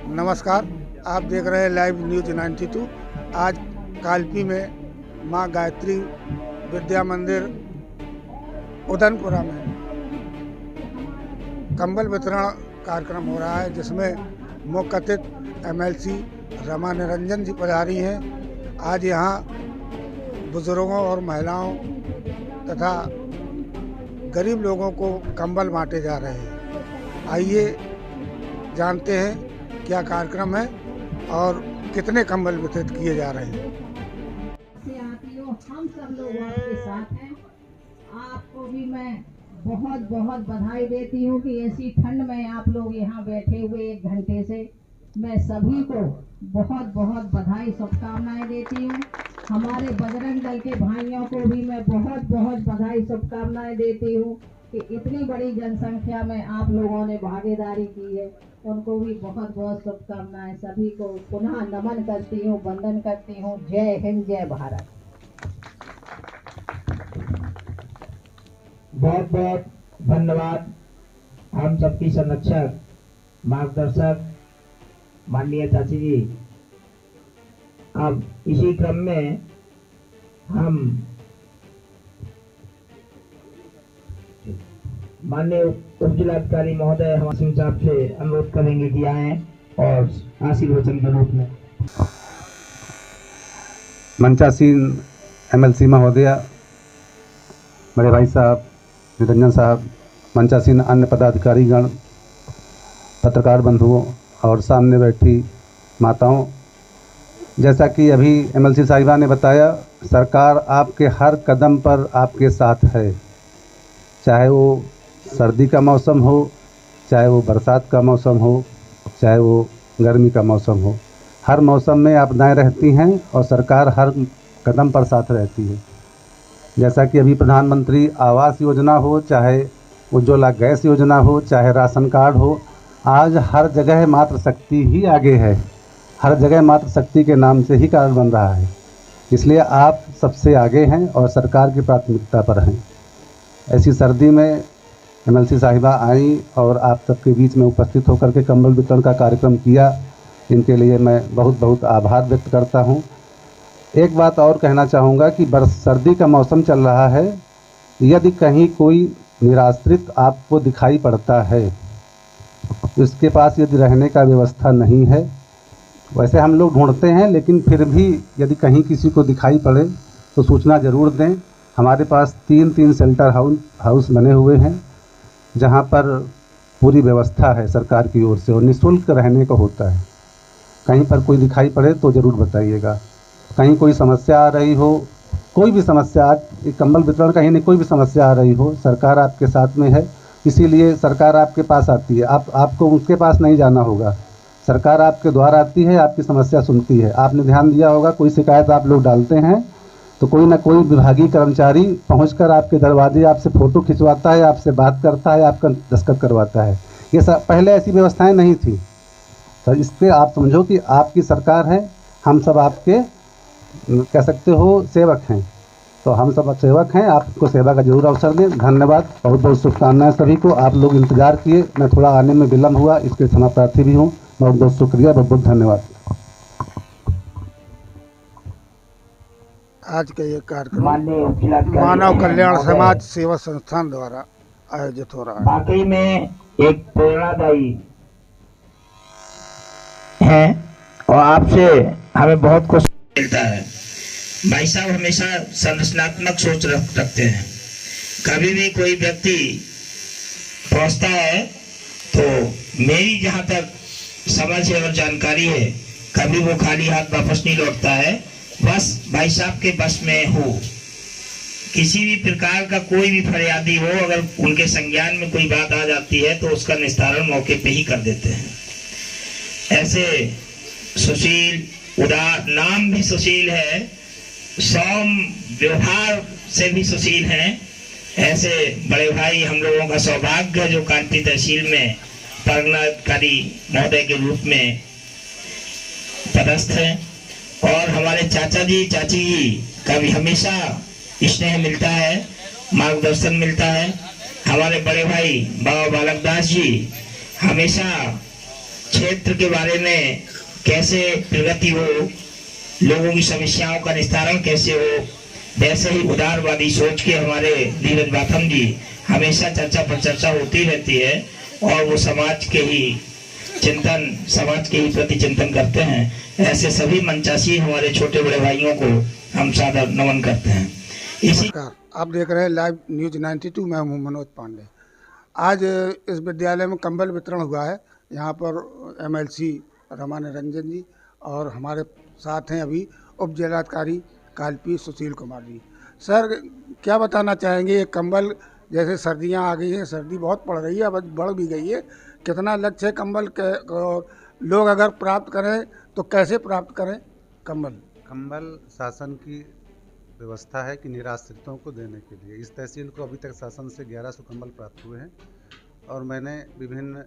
नमस्कार, आप देख रहे हैं लाइव न्यूज 92। आज कालपी में मां गायत्री विद्या मंदिर उदनपुरा में कंबल वितरण कार्यक्रम हो रहा है, जिसमें मुख्य अतिथि एमएलसी रमा निरंजन जी पधारी हैं। आज यहाँ बुजुर्गों और महिलाओं तथा गरीब लोगों को कंबल बांटे जा रहे हैं। आइए जानते हैं क्या कार्यक्रम है और कितने कंबल वितरित किए जा रहे हैं। हम सब लोग आपके साथ हैं। आपको भी मैं बहुत बहुत बधाई देती हूँ कि ऐसी ठंड में आप लोग यहाँ बैठे हुए 1 घंटे से। मैं सभी को बहुत बहुत बधाई शुभकामनाएं देती हूँ। हमारे बजरंग दल के भाइयों को भी मैं बहुत बहुत बधाई शुभकामनाएं देती हूँ कि इतनी बड़ी जनसंख्या में आप लोगों ने भागीदारी की है। उनको भी बहुत बहुत शुभकामनाएं। सभी को पुनः नमन करती हूँ, वंदन करती हूँ। जय हिंद, जय भारत। बहुत बहुत धन्यवाद। हम सबकी संरक्षक मार्गदर्शक माननीय चाची जी। अब इसी क्रम में हम माननीय उप जिलाधिकारी महोदय हमारे सिंह साहब से अनुरोध करेंगे कि आए और आशीर्वचन के रूप में। मंचासीन एमएलसी महोदय, बड़े भाई साहब निरंजन साहब, मंचासीन अन्य पदाधिकारीगण, पत्रकार बंधुओं और सामने बैठी माताओं, जैसा कि अभी एमएलसी साहिबा ने बताया, सरकार आपके हर कदम पर आपके साथ है। चाहे वो सर्दी का मौसम हो, चाहे वो बरसात का मौसम हो, चाहे वो गर्मी का मौसम हो, हर मौसम में आपदाएं रहती हैं और सरकार हर कदम पर साथ रहती है। जैसा कि अभी प्रधानमंत्री आवास योजना हो, चाहे उज्ज्वला गैस योजना हो, चाहे राशन कार्ड हो, आज हर जगह मातृशक्ति ही आगे है। हर जगह मातृशक्ति के नाम से ही कार्ड बन रहा है। इसलिए आप सबसे आगे हैं और सरकार की प्राथमिकता पर हैं। ऐसी सर्दी में एमएलसी साहिबा आई और आप सबके बीच में उपस्थित होकर के कंबल वितरण का कार्यक्रम किया। इनके लिए मैं बहुत बहुत आभार व्यक्त करता हूं। एक बात और कहना चाहूँगा कि सर्दी का मौसम चल रहा है। यदि कहीं कोई निराश्रित आपको दिखाई पड़ता है, उसके पास यदि रहने का व्यवस्था नहीं है, वैसे हम लोग ढूंढते हैं, लेकिन फिर भी यदि कहीं किसी को दिखाई पड़े तो सूचना ज़रूर दें। हमारे पास 3 शेल्टर हाउस बने हुए हैं, जहां पर पूरी व्यवस्था है सरकार की ओर से और निःशुल्क रहने को होता है। कहीं पर कोई दिखाई पड़े तो ज़रूर बताइएगा। कहीं कोई समस्या आ रही हो, कोई भी समस्या, कंबल वितरण कहीं नहीं, कोई भी समस्या आ रही हो, सरकार आपके साथ में है। इसीलिए सरकार आपके पास आती है। आपको उसके पास नहीं जाना होगा, सरकार आपके द्वार आती है, आपकी समस्या सुनती है। आपने ध्यान दिया होगा, कोई शिकायत आप लोग डालते हैं तो कोई ना कोई विभागीय कर्मचारी पहुंचकर आपके दरवाजे आपसे फ़ोटो खिंचवाता है, आपसे बात करता है, आपका दस्तखत करवाता है। ये पहले ऐसी व्यवस्थाएं नहीं थी। तो इससे आप समझो कि आपकी सरकार है, हम सब आपके कह सकते हो सेवक हैं। तो हम सब सेवक हैं, आपको सेवा का जरूर अवसर दें। धन्यवाद, बहुत बहुत शुभकामनाएं सभी को। आप लोग इंतजार किए, मैं थोड़ा आने में विलम्ब हुआ, इसके क्षमा प्रार्थी भी हूँ। बहुत बहुत शुक्रिया, बहुत बहुत धन्यवाद। आज का ये कार्यक्रम मानव कल्याण समाज सेवा संस्थान द्वारा आयोजित हो रहा है। वाकई में एक प्रेरणादायी है और आपसे हमें बहुत कुछ मिलता है। भाई साहब हमेशा संरचनात्मक सोच रखते हैं। कभी भी कोई व्यक्ति पहुंचता है तो मेरी जहां तक समझ है और जानकारी है, कभी वो खाली हाथ वापस नहीं लौटता है। बस भाई साहब के बस में हो, किसी भी प्रकार का कोई भी फरियादी हो, अगर उनके संज्ञान में कोई बात आ जाती है तो उसका निस्तारण मौके पे ही कर देते हैं। ऐसे सुशील, उदार, नाम भी सुशील है, सौम व्यवहार से भी सुशील हैं। ऐसे बड़े भाई हम लोगों का सौभाग्य जो कानपुर तहसील में परगनाधिकारी महोदय के रूप में पदस्थ हैं। और हमारे चाचा जी चाची जी का भी हमेशा स्नेह मिलता है, मार्गदर्शन मिलता है। हमारे बड़े भाई बाबा बालक दास जी हमेशा क्षेत्र के बारे में कैसे प्रगति हो, लोगों की समस्याओं का निस्तारण कैसे हो, वैसे ही उदारवादी सोच के हमारे धीरज बाथम जी हमेशा चर्चा पर चर्चा होती रहती है और वो समाज के ही प्रति चिंतन करते हैं। ऐसे सभी मंचासी हमारे छोटे बड़े भाइयों को हम सादर नमन करते हैं। इसी आप देख रहे हैं लाइव न्यूज 92, मैं हूं मनोज पांडे। आज इस विद्यालय में कंबल वितरण हुआ है। यहाँ पर एमएलसी रमा निरंजन जी और हमारे साथ हैं अभी उप जिलाधिकारी कालपी सुशील कुमार जी। सर, क्या बताना चाहेंगे, ये कंबल जैसे सर्दियाँ आ गई हैं, सर्दी बहुत पड़ रही है, अब बढ़ भी गई है, कितना लक्ष्य है कंबल के, लोग अगर प्राप्त करें तो कैसे प्राप्त करें कंबल? शासन की व्यवस्था है कि निराश्रितों को देने के लिए इस तहसील को अभी तक शासन से 1100 कंबल प्राप्त हुए हैं और मैंने विभिन्न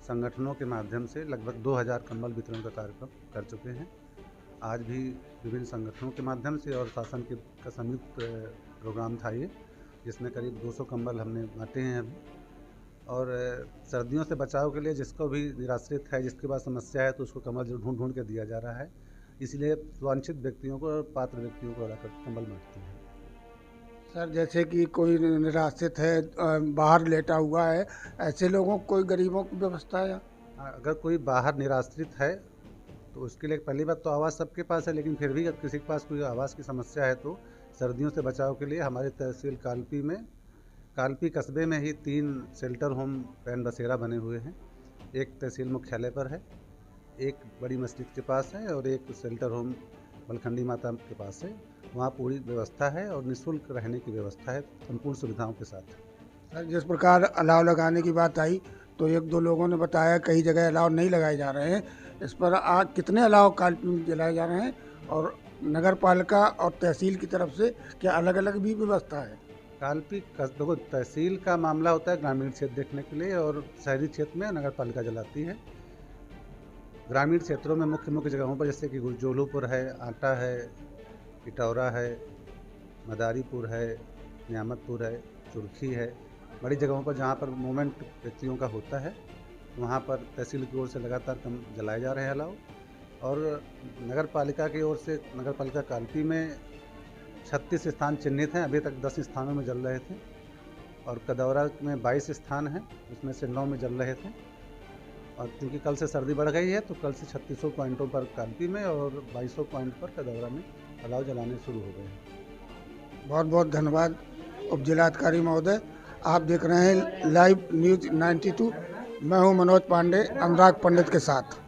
संगठनों के माध्यम से लगभग 2000 कंबल वितरण का कार्यक्रम कर चुके हैं। आज भी विभिन्न संगठनों के माध्यम से और शासन के का संयुक्त प्रोग्राम था ये, जिसमें करीब 200 कंबल हमने बांटे हैं अभी। और सर्दियों से बचाव के लिए जिसको भी निराश्रित है, जिसके पास समस्या है, तो उसको कंबल जो ढूंढ के दिया जा रहा है। इसलिए वांछित व्यक्तियों को और पात्र व्यक्तियों को कंबल बांटते हैं। सर, जैसे कि कोई निराश्रित है, बाहर लेटा हुआ है, ऐसे लोगों को, कोई गरीबों की व्यवस्था है? अगर कोई बाहर निराश्रित है तो उसके लिए पहली बात तो आवास सबके पास है, लेकिन फिर भी अगर किसी के पास कोई आवास की समस्या है तो सर्दियों से बचाव के लिए हमारे तहसील कालपी कस्बे में ही 3 शेल्टर होम पैन बसेरा बने हुए हैं। एक तहसील मुख्यालय पर है, एक बड़ी मस्जिद के पास है और एक शेल्टर होम बलखंडी माता के पास है। वहाँ पूरी व्यवस्था है और निःशुल्क रहने की व्यवस्था है, संपूर्ण सुविधाओं के साथ। सर, जिस प्रकार अलाव लगाने की बात आई तो 1-2 लोगों ने बताया कई जगह अलाव नहीं लगाए जा रहे हैं। इस पर आज कितने अलाव कालपी में जलाए जा रहे हैं और नगर पालिका और तहसील की तरफ से क्या अलग अलग भी व्यवस्था है? कालपी देखो, तहसील का मामला होता है ग्रामीण क्षेत्र देखने के लिए और शहरी क्षेत्र में नगर पालिका जलाती है। ग्रामीण क्षेत्रों में मुख्य जगहों पर जैसे कि गुरजोलूपुर है, आटा है, इटौरा है, मदारीपुर है, नियामतपुर है, चुरखी है, बड़ी जगहों पर जहाँ पर मूवमेंट व्यक्तियों का होता है, वहाँ पर तहसील की ओर से लगातार कम जलाए जा रहे हैं अलाव। और नगर पालिका की ओर से नगर पालिका कालपी में 36 स्थान चिन्हित हैं, अभी तक 10 स्थानों में जल रहे थे और कदौरा में 22 स्थान हैं, उसमें से 9 में जल रहे थे। और क्योंकि कल से सर्दी बढ़ गई है तो कल से 3600 पॉइंटों पर कालपी में और 2200 पॉइंट पर कदौरा में अलाव जलाने शुरू हो गए हैं। बहुत बहुत धन्यवाद उप जिलाधिकारी महोदय। आप देख रहे हैं लाइव न्यूज 92, मैं हूं मनोज पांडे अनुराग पंडित के साथ।